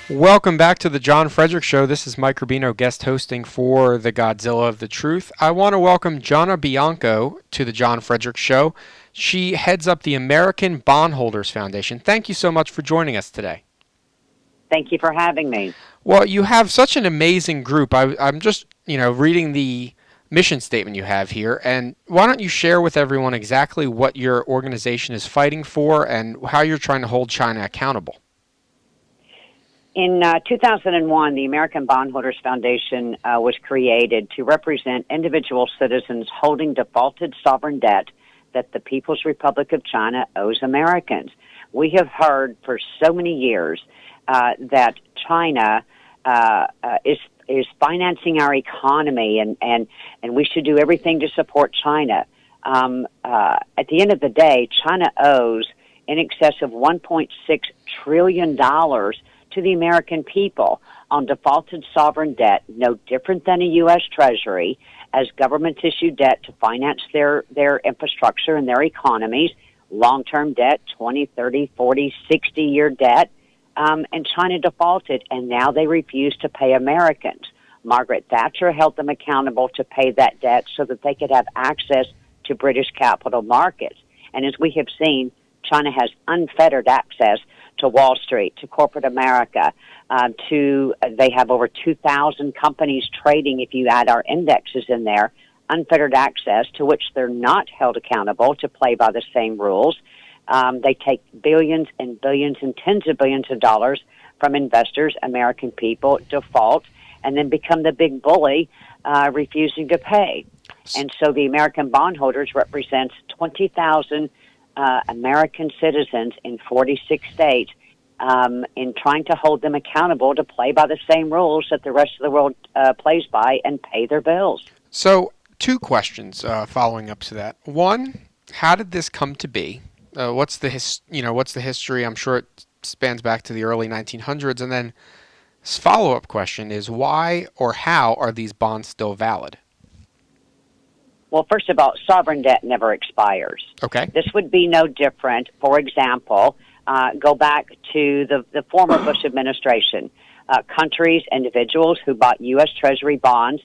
Welcome back to the John Fredericks Show. This is Mike Rubino guest hosting for the Godzilla of the Truth. I want to welcome Jonna Bianco to the John Fredericks Show. She heads up the American Bonholders Foundation. Thank you so much for joining us today. Thank you for having me. Well, you have such an amazing group. I'm just, reading the mission statement you have here, and why don't you share with everyone exactly what your organization is fighting for and how you're trying to hold China accountable? In 2001, the American Bondholders Foundation was created to represent individual citizens holding defaulted sovereign debt that the People's Republic of China owes Americans. We have heard for so many years that China is financing our economy, and we should do everything to support China. At the end of the day, China owes in excess of $1.6 trillion to the American people on defaulted sovereign debt, no different than a U.S. Treasury, as governments issue debt to finance their infrastructure and their economies, long-term debt, 20, 30, 40, 60-year debt, and China defaulted, and now they refuse to pay Americans. Margaret Thatcher held them accountable to pay that debt so that they could have access to British capital markets. And as we have seen, China has unfettered access to Wall Street, to corporate America, they have over 2,000 companies trading, if you add our indexes in there, unfettered access to which they're not held accountable to play by the same rules. They take billions and billions and tens of billions of dollars from investors, American people, default, and then become the big bully, refusing to pay. And so the American bondholders represents 20,000 American citizens in 46 states in trying to hold them accountable to play by the same rules that the rest of the world plays by and pay their bills. So, two questions following up to that. One, how did this come to be? What's the history? I'm sure it spans back to the early 1900s. And then, follow-up question is why or how are these bonds still valid? Well, first of all, sovereign debt never expires. Okay. This would be no different. For example, go back to the former Bush administration. Countries, individuals who bought U.S. Treasury bonds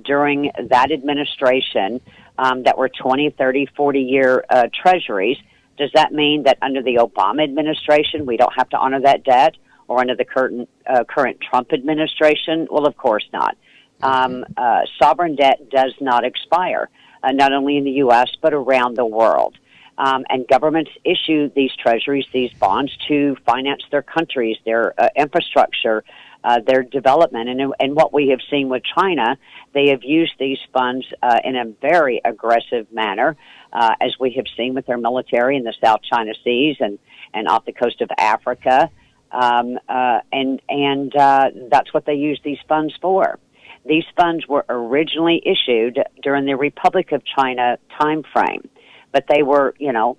during that administration that were 20, 30, 40-year treasuries. Does that mean that under the Obama administration we don't have to honor that debt, or under the current Trump administration? Well, of course not. Sovereign debt does not expire, not only in the U.S., but around the world. And governments issue these treasuries, these bonds, to finance their countries, their infrastructure, their development. And what we have seen with China, they have used these funds in a very aggressive manner, as we have seen with their military in the South China Seas and off the coast of Africa. And that's what they use these funds for. These funds were originally issued during the Republic of China time frame, but they were,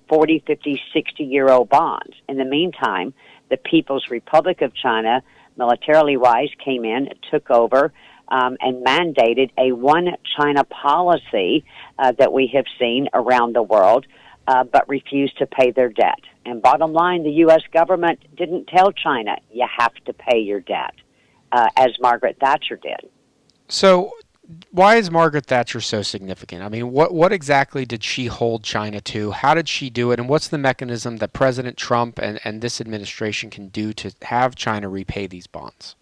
40, 50, 60-year-old bonds. In the meantime, the People's Republic of China, militarily wise, came in, took over, and mandated a one China policy that we have seen around the world, but refused to pay their debt. And bottom line, the U.S. government didn't tell China, you have to pay your debt, as Margaret Thatcher did. So why is Margaret Thatcher so significant? I mean, what exactly did she hold China to? How did she do it? And what's the mechanism that President Trump and this administration can do to have China repay these bonds?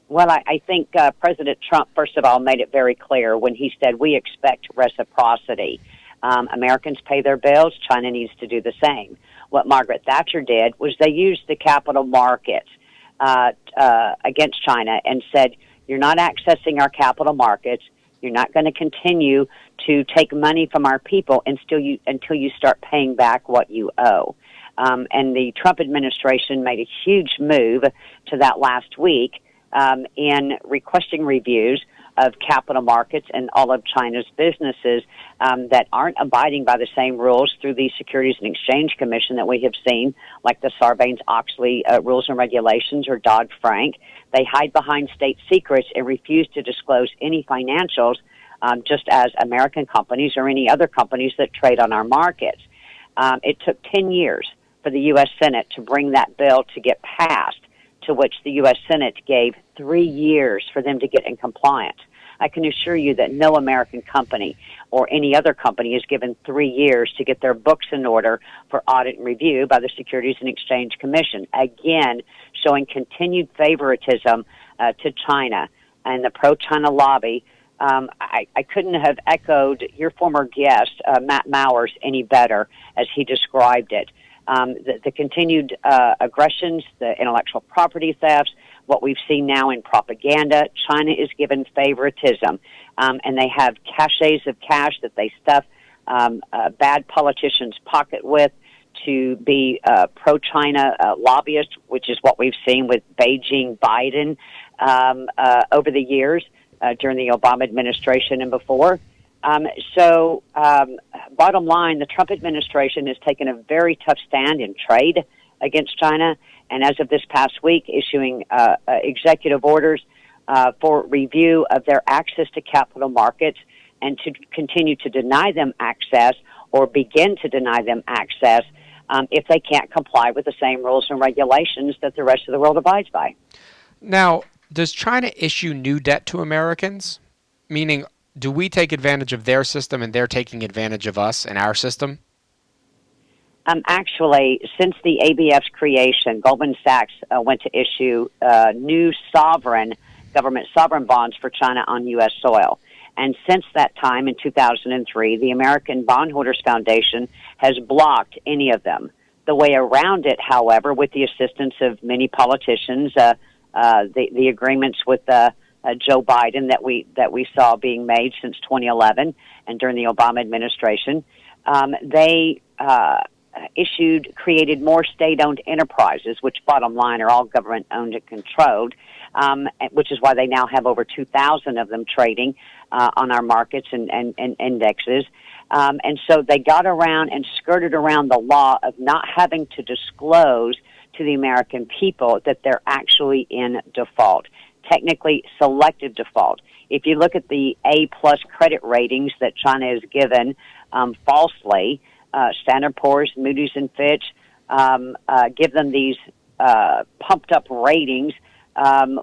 Well, I think President Trump, first of all, made it very clear when he said we expect reciprocity. Americans pay their bills. China needs to do the same. What Margaret Thatcher did was they used the capital markets against China and said, you're not accessing our capital markets. You're not going to continue to take money from our people until you start paying back what you owe. And the Trump administration made a huge move to that last week in requesting reviews of capital markets and all of China's businesses that aren't abiding by the same rules through the Securities and Exchange Commission that we have seen, like the Sarbanes-Oxley rules and regulations or Dodd-Frank. They hide behind state secrets and refuse to disclose any financials, just as American companies or any other companies that trade on our markets. It took 10 years for the U.S. Senate to bring that bill to get passed to which the U.S. Senate gave 3 years for them to get in compliance. I can assure you that no American company or any other company is given 3 years to get their books in order for audit and review by the Securities and Exchange Commission. Again, showing continued favoritism to China and the pro-China lobby. I couldn't have echoed your former guest, Matt Mowers, any better as he described it. The continued aggressions, the intellectual property thefts, what we've seen now in propaganda. China is given favoritism, and they have caches of cash that they stuff bad politicians' pocket with to be pro-China lobbyists, which is what we've seen with Beijing Biden over the years during the Obama administration and before. So, bottom line, the Trump administration has taken a very tough stand in trade against China, and as of this past week, issuing executive orders for review of their access to capital markets and to continue to deny them access or begin to deny them access if they can't comply with the same rules and regulations that the rest of the world abides by. Now, does China issue new debt to Americans? Meaning, do we take advantage of their system and they're taking advantage of us and our system? Actually, since the ABF's creation, Goldman Sachs went to issue new government sovereign bonds for China on U.S. soil. And since that time, in 2003, the American Bonholders Foundation has blocked any of them. The way around it, however, with the assistance of many politicians, the agreements with Joe Biden that we saw being made since 2011 and during the Obama administration, they created more state-owned enterprises, which bottom line are all government-owned and controlled, which is why they now have over 2,000 of them trading on our markets and indexes. And so they got around and skirted around the law of not having to disclose to the American people that they're actually in default, technically selective default. If you look at the A-plus credit ratings that China has given falsely, Standard & Poor's, Moody's, and Fitch give them these pumped-up ratings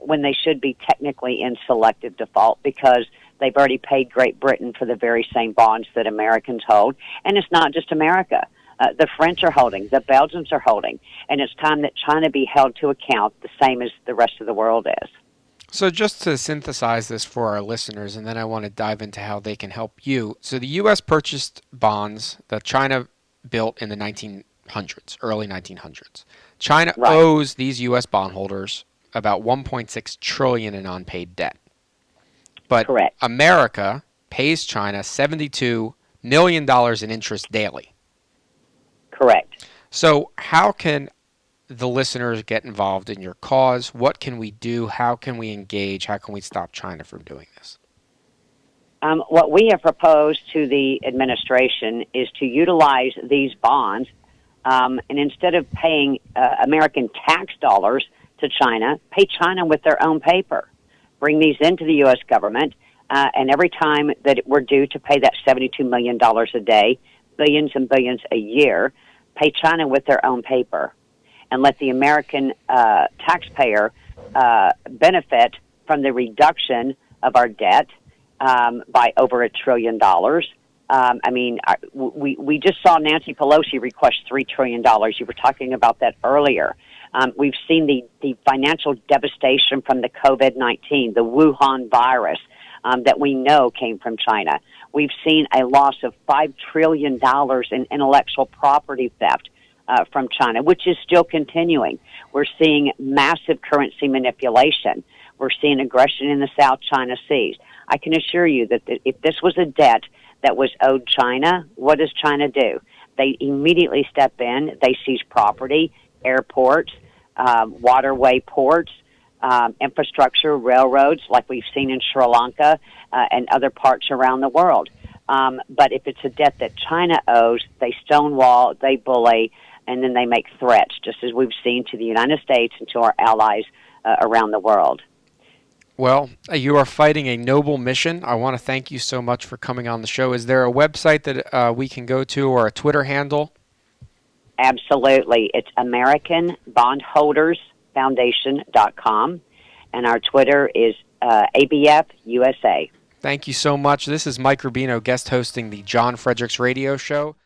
when they should be technically in selective default because they've already paid Great Britain for the very same bonds that Americans hold. And it's not just America. The French are holding, the Belgians are holding, and it's time that China be held to account the same as the rest of the world is. So just to synthesize this for our listeners, and then I want to dive into how they can help you. So the U.S. purchased bonds that China built in the 1900s, early 1900s. China owes these U.S. bondholders about $1.6 trillion in unpaid debt. But Correct. America pays China $72 million in interest daily. Correct. So how can the listeners get involved in your cause? What can we do? How can we engage? How can we stop China from doing this? What we have proposed to the administration is to utilize these bonds, and instead of paying American tax dollars to China, pay China with their own paper. Bring these into the U.S. government, and every time that we're due to pay that $72 million a day, billions and billions a year, pay China with their own paper, and let the American taxpayer benefit from the reduction of our debt by over $1 trillion. I mean, we just saw Nancy Pelosi request $3 trillion. You were talking about that earlier. We've seen the financial devastation from the COVID-19, the Wuhan virus that we know came from China. We've seen a loss of $5 trillion in intellectual property theft from China, which is still continuing. We're seeing massive currency manipulation. We're seeing aggression in the South China Seas. I can assure you that if this was a debt that was owed China, what does China do? They immediately step in. They seize property, airports, waterway ports, infrastructure, railroads, like we've seen in Sri Lanka and other parts around the world. But if it's a debt that China owes, they stonewall, they bully, and then they make threats, just as we've seen to the United States and to our allies around the world. Well, you are fighting a noble mission. I want to thank you so much for coming on the show. Is there a website that we can go to or a Twitter handle? Absolutely. It's American Bondholders abffoundation.com, and our Twitter is ABF USA. Thank you so much. This is Mike Rubino guest hosting the John Fredericks Radio Show.